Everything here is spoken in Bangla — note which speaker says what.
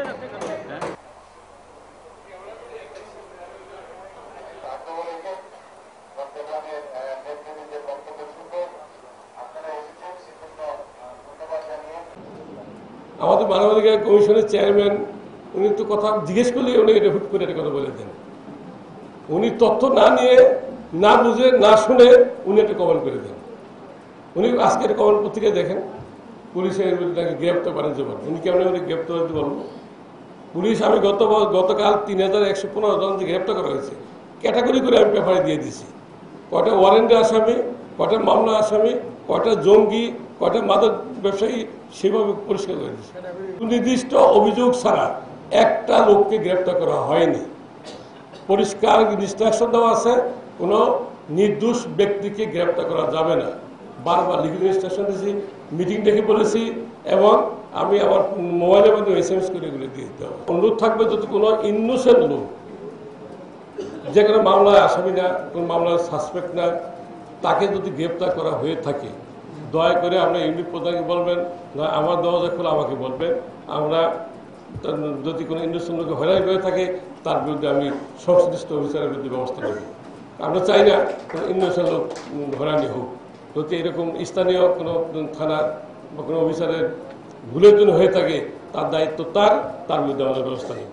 Speaker 1: আমাদের মানবাধিকার কমিশনের চেয়ারম্যান উনি তো কথা জিজ্ঞেস করলে উনি এটা হুট করে একটা কথা বলে দেন। উনি তথ্য না নিয়ে, না বুঝে, না শুনে উনি একটা কমেন্ট করে দেন। উনি আজকের কমেন্ট পত্রিকায় দেখেন পুলিশের তাকে গ্রেপ্তার বাণিজ্য বলেন। উনি কেমন গ্রেপ্তার করতে বলবো? পুলিশ আমি গতকাল 3115 জন গ্রেপ্তার করা হয়েছে, ক্যাটাগরি করে আমি পেপারে দিয়ে দিছি। কয়টা ওয়ারেন্টের আসামি, কয়টা মামলা আসামি, কয়টা জঙ্গি, কয়টা মাদক ব্যবসায়ী, সেভাবে পরিষ্কার করে দিচ্ছে। নির্দিষ্ট অভিযোগ ছাড়া একটা লোককে গ্রেপ্তার করা হয়নি। পরিষ্কার ইনস্ট্রাকশন দেওয়া আছে, কোনো নির্দোষ ব্যক্তিকে গ্রেপ্তার করা যাবে না। বারবার লিখিত ইনস্ট্রাকশন দিয়েছি, মিটিং ডেকে বলেছি, এবং আমি আমার মোবাইলের মাধ্যমে SMS করে এগুলো দিয়ে দিতে হবে। অনুরোধ থাকবে যদি কোনো ইনোসেন্ট লোক, যে কোনো মামলায় আসামি না, কোনো মামলার সাসপেক্ট না, তাকে যদি গ্রেপ্তার করা হয়ে থাকে দয়া করে আমরা ইউনিট প্রধানকে বলবেন, না আমার দরজা খোলা আমাকে বলবেন। আমরা যদি কোনো ইনোসেন্ট লোকে হয়রানি করে থাকে তার বিরুদ্ধে আমি সংশ্লিষ্ট অফিসারের বিরুদ্ধে ব্যবস্থা নেব। আমরা চাই না কোনো ইনোসেন্ট লোক হয়রানি হোক। যদি এরকম স্থানীয় কোনো থানার বা কোনো অফিসারের ভুলের জন্য হয়ে থাকে তার দায়িত্ব তার বিরুদ্ধে আমাদের ব্যবস্থা নেব।